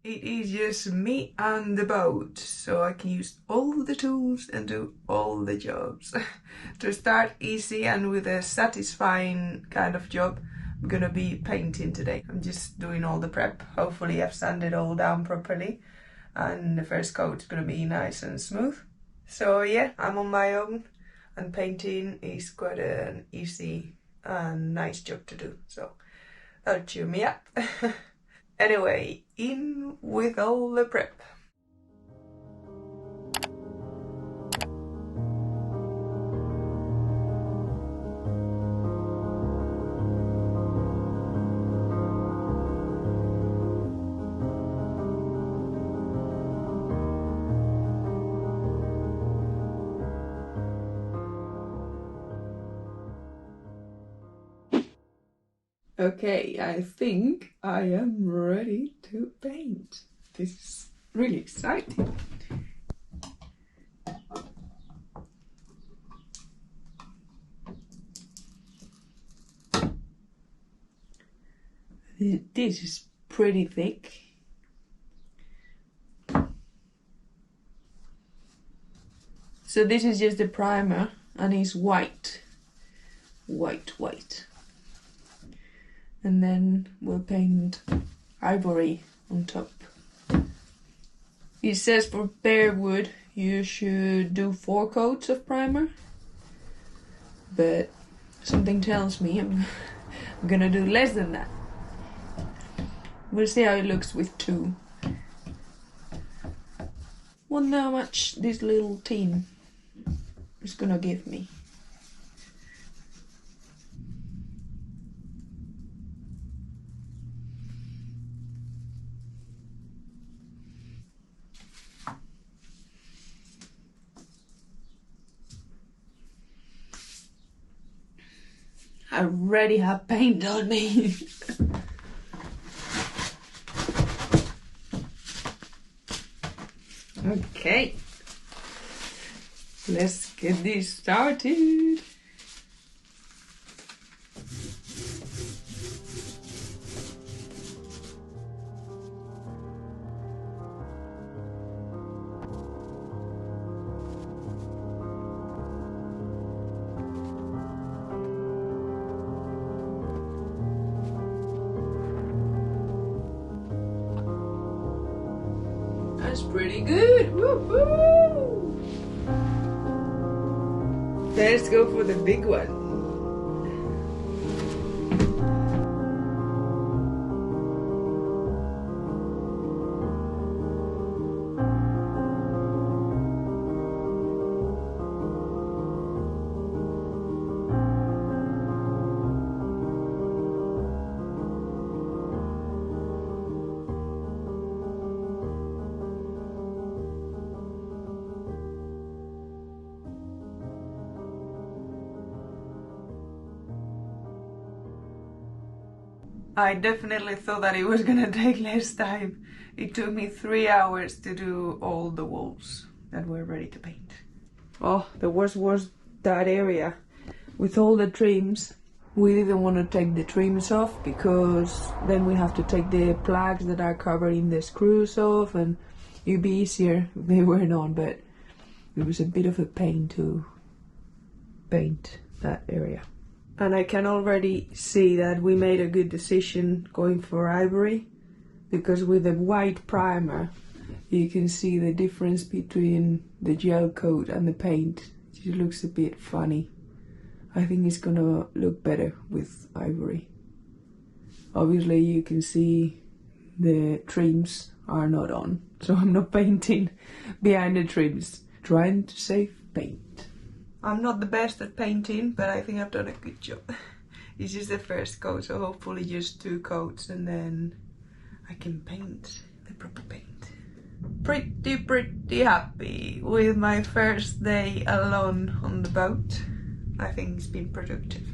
It is just me and the boat, so I can use all the tools and do all the jobs. To start easy and with a satisfying kind of job, I'm gonna be painting today. I'm just doing all the prep. Hopefully I've sanded all down properly and the first coat's gonna be nice and smooth. So yeah, I'm on my own and painting is quite an easy and nice job to do, so that'll cheer me up. Anyway, in with all the prep. Okay, I think I am ready to paint. This is really exciting. This is pretty thick. So this is just the primer and it's white. White. And then we'll paint ivory on top. It says for bare wood you should do 4 coats of primer, but something tells me I'm gonna do less than that. We'll see how it looks with 2. Wonder how much this little tin is gonna give me. I already have paint on me. Okay, let's get this started. That's pretty good. Woohoo! Let's go for the big one. I definitely thought that it was gonna take less time. It took me 3 hours to do all the walls that were ready to paint. Oh, the worst was that area with all the trims. We didn't want to take the trims off because then we have to take the plugs that are covering the screws off, and it'd be easier if they weren't on, but it was a bit of a pain to paint that area. And I can already see that we made a good decision going for ivory, because with the white primer you can see the difference between the gel coat and the paint. It looks a bit funny. I think it's gonna look better with ivory. Obviously you can see the trims are not on, so I'm not painting behind the trims, trying to save paint. I'm not the best at painting, but I think I've done a good job. This is the first coat, so hopefully just 2 coats and then I can paint the proper paint. Pretty happy with my first day alone on the boat. I think it's been productive.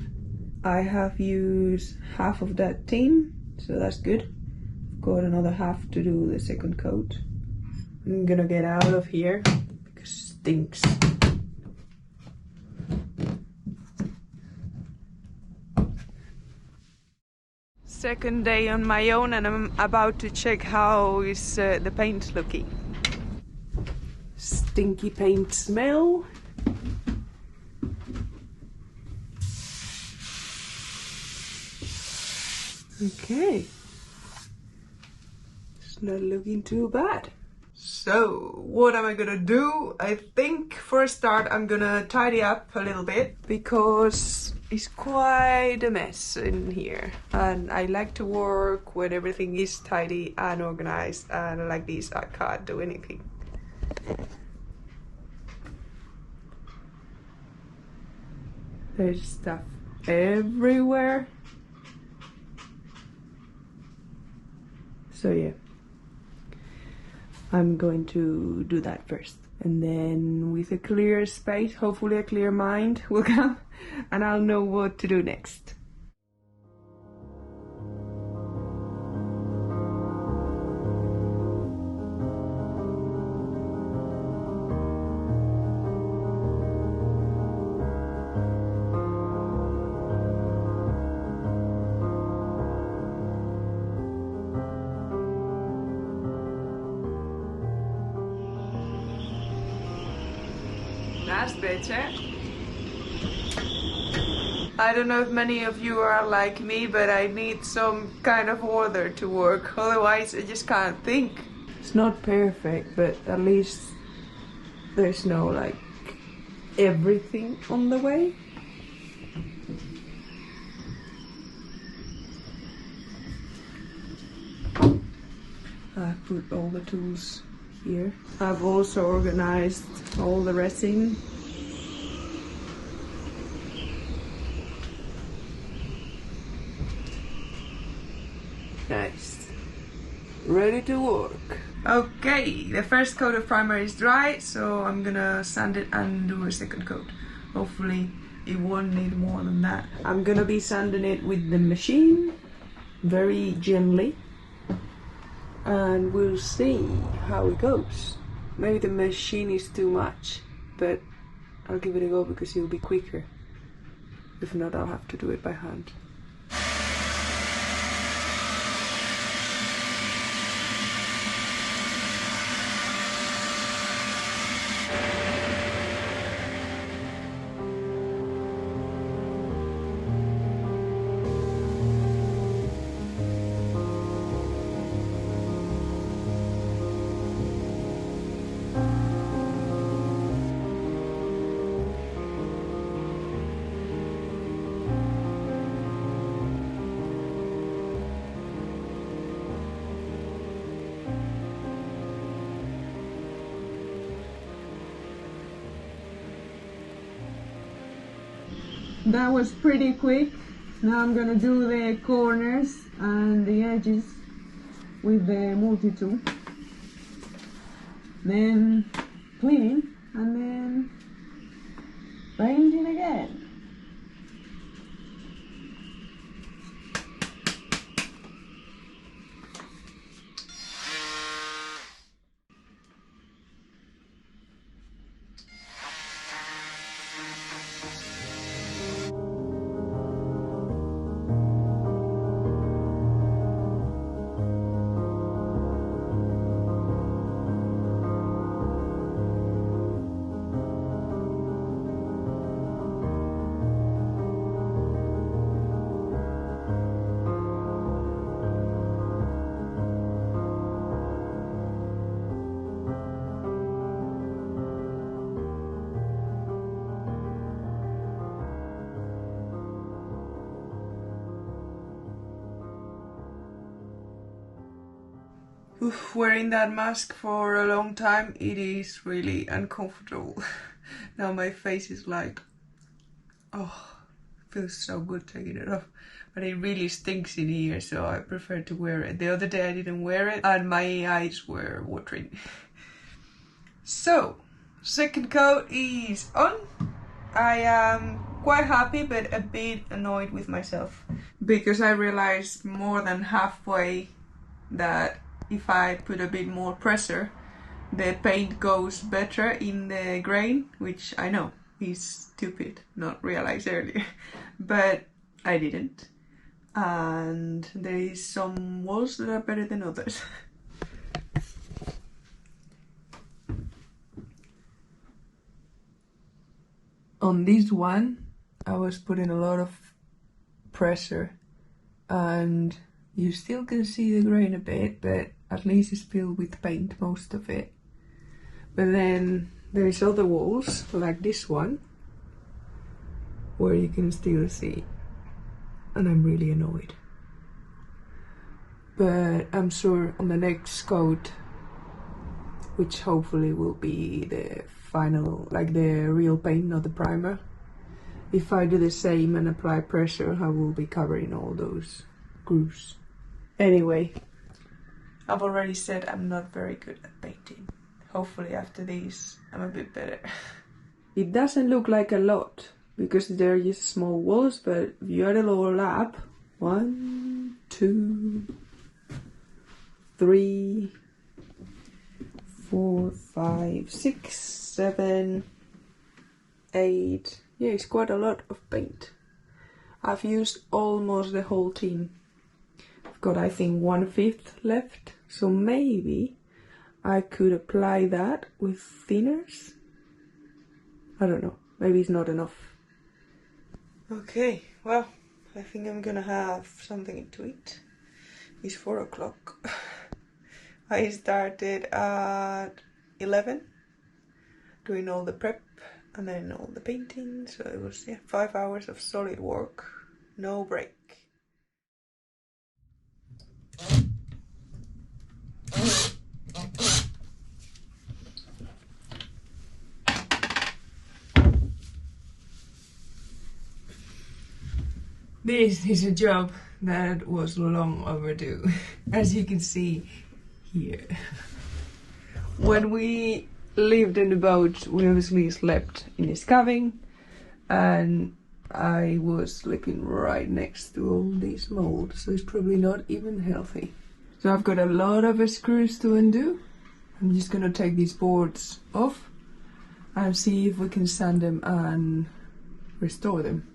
I have used half of that tin, so that's good. I've got another half to do the second coat. I'm gonna get out of here because it stinks. Second day on my own, and I'm about to check how is the paint looking. Stinky paint smell. Okay. It's not looking too bad. So, what am I gonna do? I think for a start I'm gonna tidy up a little bit because it's quite a mess in here. And I like to work when everything is tidy and organized, and like this I can't do anything. There's stuff everywhere. So yeah. I'm going to do that first, and then with a clear space, hopefully a clear mind will come, and I'll know what to do next. That's better. I don't know if many of you are like me, but I need some kind of order to work, otherwise I just can't think. It's not perfect, but at least there's no like everything on the way. I put all the tools here. I've also organized all the resin. Nice. Ready to work. Okay, the first coat of primer is dry, so I'm gonna sand it and do a second coat. Hopefully it won't need more than that. I'm gonna be sanding it with the machine very gently, and we'll see how it goes. Maybe the machine is too much, but I'll give it a go because it'll be quicker. If not, I'll have to do it by hand. That was pretty quick. Now I'm gonna do the corners and the edges with the multi-tool. Then cleaning and then painting again. Wearing that mask for a long time, it is really uncomfortable. Now my face is like, oh, it feels so good taking it off. But it really stinks in here, so I prefer to wear it. The other day I didn't wear it and my eyes were watering. So, second coat is on. I am quite happy but a bit annoyed with myself because I realized more than halfway that if I put a bit more pressure, the paint goes better in the grain, which I know is stupid, not realized earlier, but I didn't. and there is some walls that are better than others. On this one, I was putting a lot of pressure, and you still can see the grain a bit, but at least it's filled with paint, most of it. But then there is other walls, like this one, where you can still see, and I'm really annoyed. But I'm sure on the next coat, which hopefully will be the final, like the real paint, not the primer, if I do the same and apply pressure, I will be covering all those grooves. Anyway, I've already said I'm not very good at painting. Hopefully after these I'm a bit better. It doesn't look like a lot because they're just small walls, but if you add it all up, 1, 2, 3, 4, 5, 6, 7, 8. Yeah, it's quite a lot of paint. I've used almost the whole tin. I've got, I think, 1/5 left. So maybe I could apply that with thinners. I don't know. Maybe it's not enough. Okay, well, I think I'm gonna have something to eat. It's 4 o'clock. I started at 11 doing all the prep and then all the painting, so it was 5 hours of solid work, no break. This is a job that was long overdue, as you can see here. When we lived in the boat, we obviously slept in this cabin, and I was sleeping right next to all these molds, so it's probably not even healthy. So I've got a lot of screws to undo. I'm just gonna take these boards off and see if we can sand them and restore them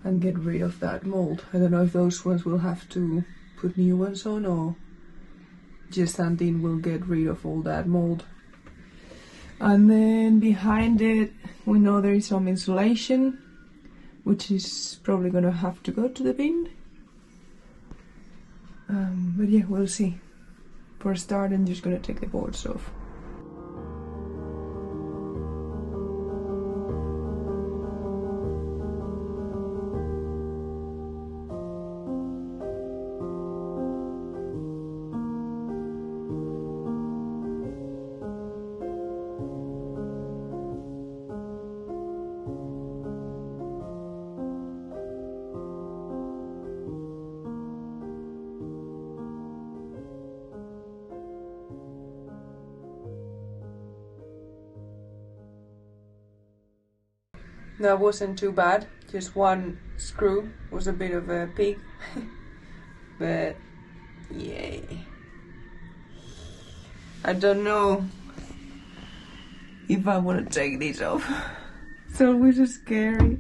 and get rid of that mold. I don't know if those ones will have to put new ones on, or just sanding will get rid of all that mold. And then behind it, we know there is some insulation, which is probably gonna have to go to the bin. But yeah, we'll see. For a start, I'm just gonna take the boards off. That wasn't too bad, just one screw was a bit of a pig, but yay. I don't know if I want to take these off. It's always so scary,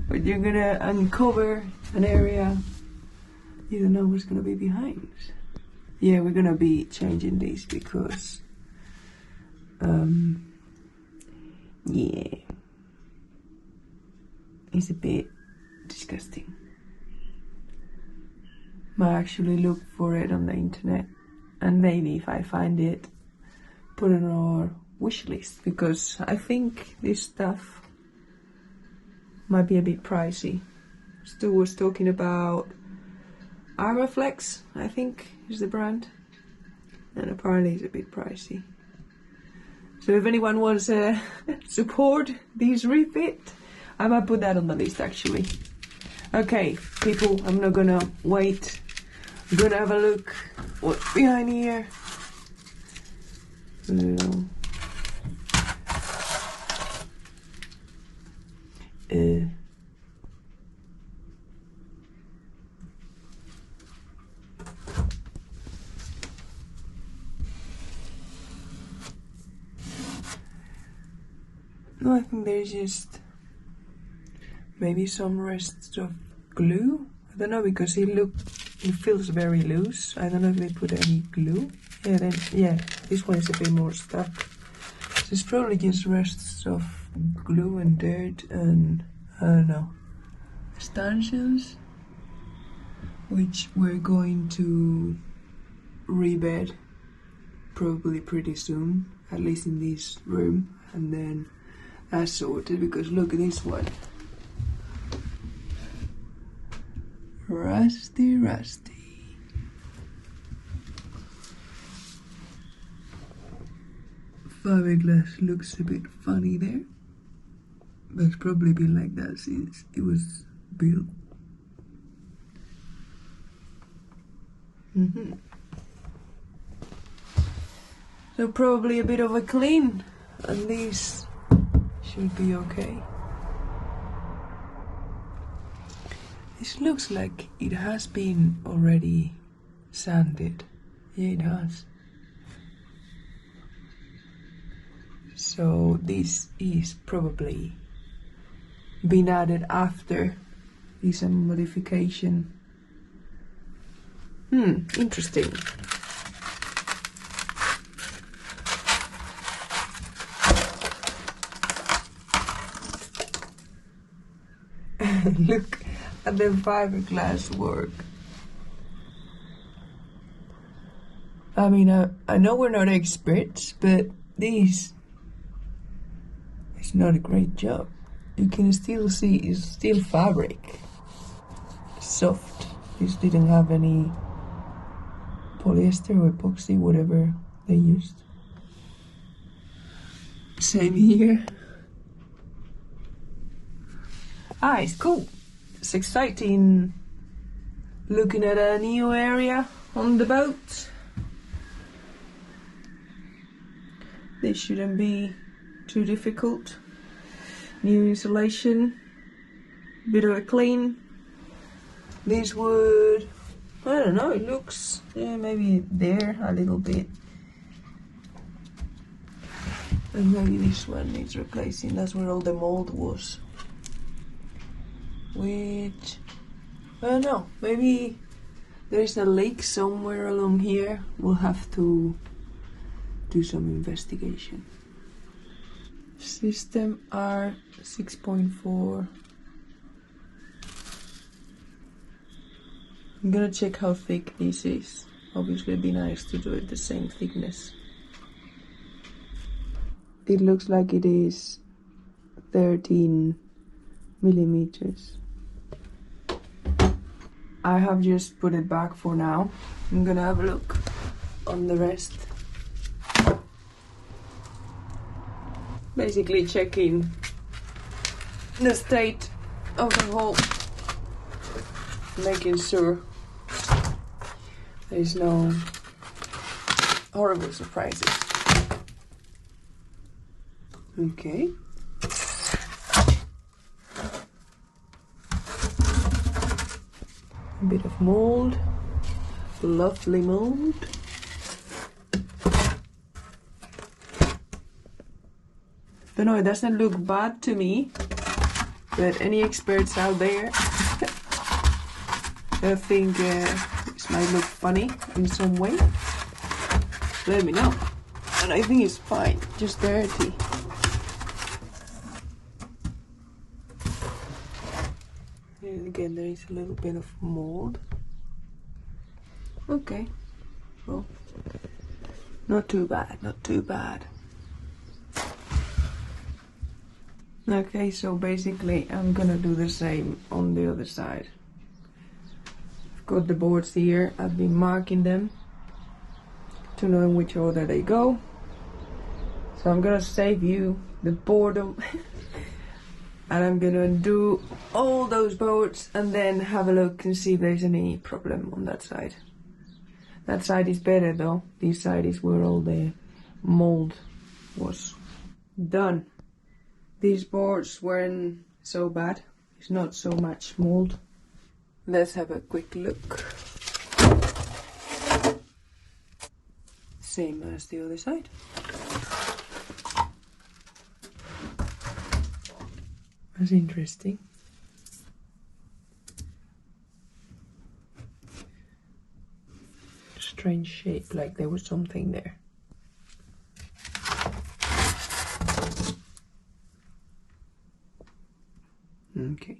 but you're gonna uncover an area, you don't know what's gonna be behind. Yeah, we're gonna be changing these because, yeah. It's a bit disgusting. Might actually look for it on the internet, and maybe if I find it, put it on our wish list, because I think this stuff might be a bit pricey. Stuart was talking about Armorflex, I think is the brand, and apparently it's a bit pricey. So if anyone wants to support these Refit, I might put that on the list actually. Okay, people, I'm not gonna wait. I'm gonna have a look what's behind here. No, I think there's just maybe some rests of glue. I don't know, because it feels very loose. I don't know if they put any glue. Yeah, this one is a bit more stuck. So it's probably just rests of glue and dirt and I don't know, stanchions, which we're going to rebed probably pretty soon, at least in this room, and then that's sorted. Because look at this one, rusty. Fiberglass looks a bit funny there, but it's probably been like that since it was built. So probably a bit of a clean, and these should be okay. This looks like it has been already sanded. Yeah, it has. So this is probably been added after this modification. Interesting. Look at the fiberglass work. I mean, I know we're not experts, but this is not a great job. You can still see it's still fabric. Soft. This didn't have any polyester or epoxy, whatever they used. Same here. It's cool. It's exciting looking at a new area on the boat. This shouldn't be too difficult. New insulation, bit of a clean. This wood, I don't know, it looks, yeah, maybe there a little bit. And maybe this one needs replacing, that's where all the mold was. Which, I don't know, maybe there is a leak somewhere along here. We'll have to do some investigation. System R6.4. I'm gonna check how thick this is. Obviously it'd be nice to do it the same thickness. It looks like it is 13 millimeters. I have just put it back for now. I'm gonna have a look on the rest. Basically checking the state of the hull, making sure there's no horrible surprises. Okay. A bit of mold, lovely mold. Don't know, it doesn't look bad to me, but any experts out there that think this might look funny in some way, let me know. And I think it's fine, just dirty. And again, there is a little bit of mold. Okay, well, not too bad, not too bad. Okay, so basically I'm gonna do the same on the other side. I've got the boards here, I've been marking them to know in which order they go. So I'm gonna save you the boredom and I'm gonna do all those boards and then have a look and see if there's any problem on that side. That side is better though, this side is where all the mold was done. These boards weren't so bad, it's not so much mold. Let's have a quick look. Same as the other side. That's interesting. strange shape, like there was something there. Okay.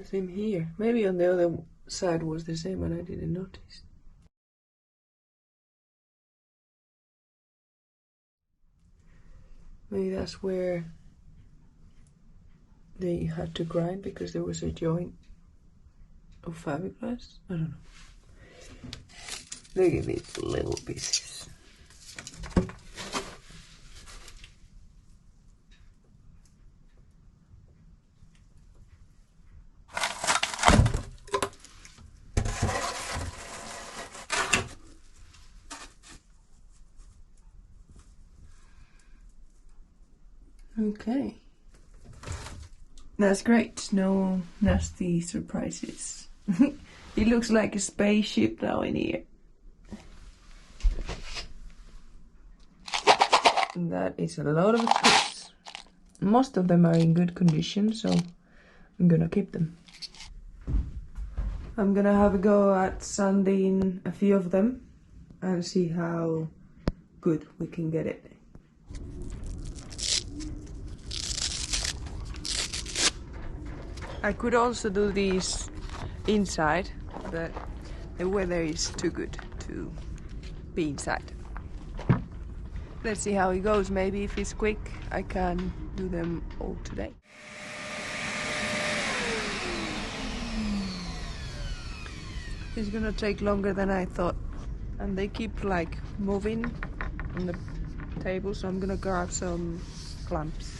Same here. Maybe on the other side was the same and I didn't notice. Maybe that's where they had to grind because there was a joint of fiberglass. I don't know. Look at these little pieces. Okay. That's great. No nasty surprises. It looks like a spaceship now in here. And that is a lot of clips. Most of them are in good condition, so I'm gonna keep them. I'm gonna have a go at sanding a few of them and see how good we can get it. I could also do these inside, but the weather is too good to be inside. Let's see how it goes. Maybe if it's quick, I can do them all today. It's gonna take longer than I thought. And they keep like moving on the table, so I'm gonna grab some clamps.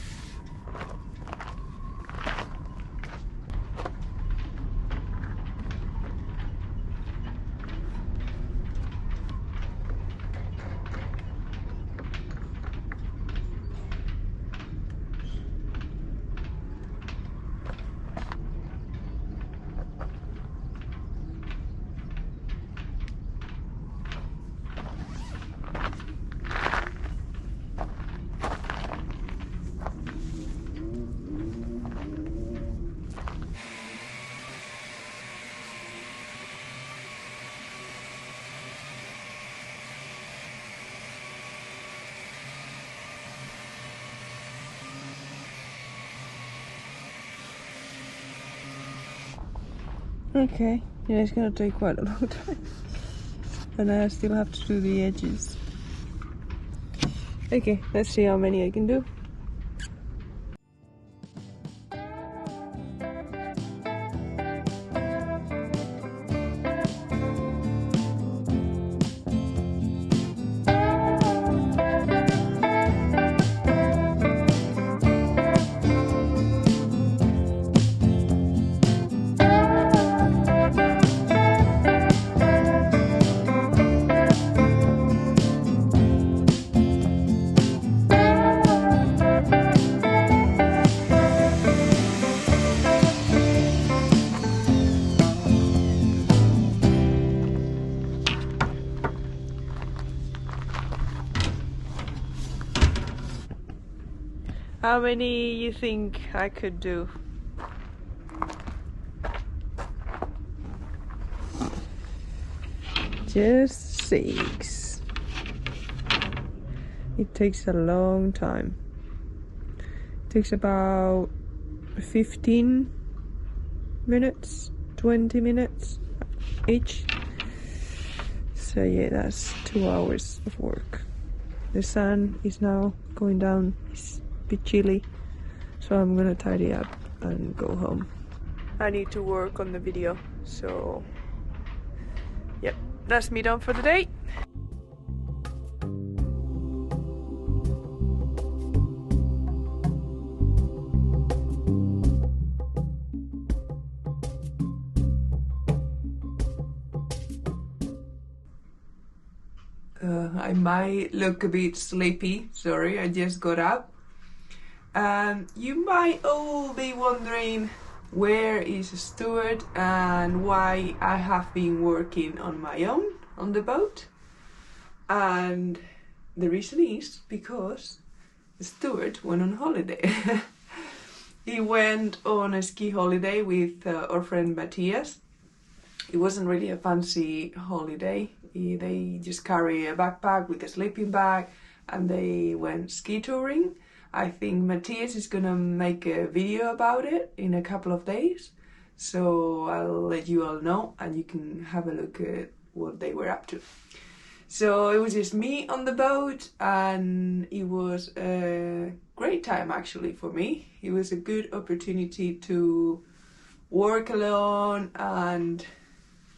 Okay, yeah, it's gonna take quite a long time. And I still have to do the edges. Okay, let's see how many I can do. How many you think I could do? Just 6. It takes a long time. It takes about 15 minutes, 20 minutes each. So yeah, that's 2 hours of work. The sun is now going down. It's a bit chilly, so I'm gonna tidy up and go home. I need to work on the video, so yep, that's me done for the day. I might look a bit sleepy, sorry, I just got up. You might all be wondering where is Stuart and why I have been working on my own on the boat. And the reason is because Stuart went on holiday. He went on a ski holiday with our friend Matthias. It wasn't really a fancy holiday. They just carry a backpack with a sleeping bag and they went ski touring. I think Matthias is gonna make a video about it in a couple of days. So I'll let you all know and you can have a look at what they were up to. So it was just me on the boat and it was a great time actually for me. It was a good opportunity to work alone and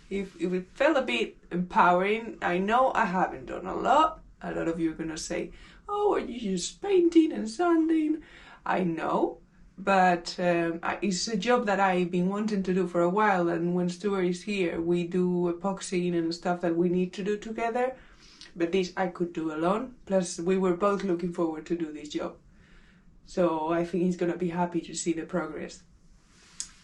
it felt a bit empowering. I know I haven't done a lot. A lot of you are going to say, oh, are you just painting and sanding? I know, but it's a job that I've been wanting to do for a while, and when Stuart is here, we do epoxying and stuff that we need to do together, but this I could do alone, plus we were both looking forward to do this job. So I think he's going to be happy to see the progress.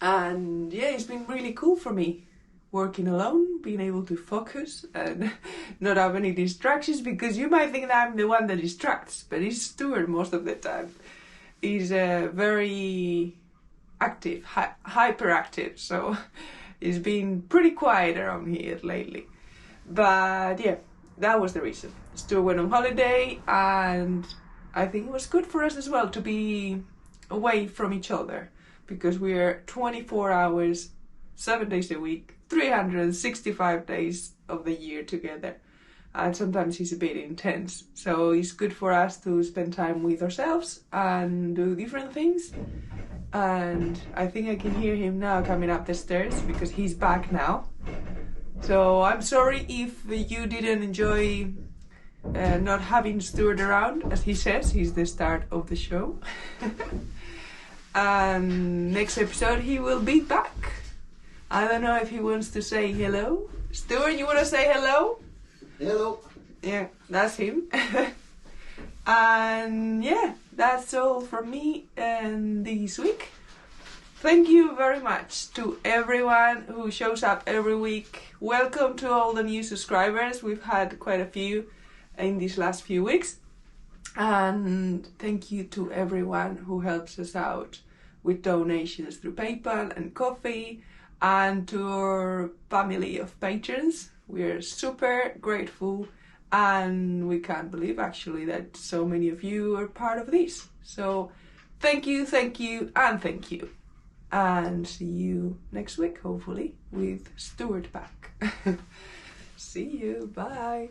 And yeah, it's been really cool for me. Working alone, being able to focus and not have any distractions, because you might think that I'm the one that distracts, but it's Stuart most of the time. He's very active, hyperactive, so he's been pretty quiet around here lately. But yeah, that was the reason. Stuart went on holiday and I think it was good for us as well to be away from each other, because we're 24 hours, 7 days a week, 365 days of the year together, and sometimes it's a bit intense, so it's good for us to spend time with ourselves and do different things. And I think I can hear him now coming up the stairs because he's back now. So I'm sorry if you didn't enjoy not having Stuart around. As he says, he's the start of the show. And next episode he will be back. I don't know if he wants to say hello. Stuart, you want to say hello? Hello. Yeah, that's him. And yeah, that's all from me this week. Thank you very much to everyone who shows up every week. Welcome to all the new subscribers. We've had quite a few in these last few weeks. And thank you to everyone who helps us out with donations through PayPal and Coffee. And to our family of patrons, we're super grateful and we can't believe actually that so many of you are part of this. So thank you, and thank you. And see you next week, hopefully, with Stuart back. See you, bye.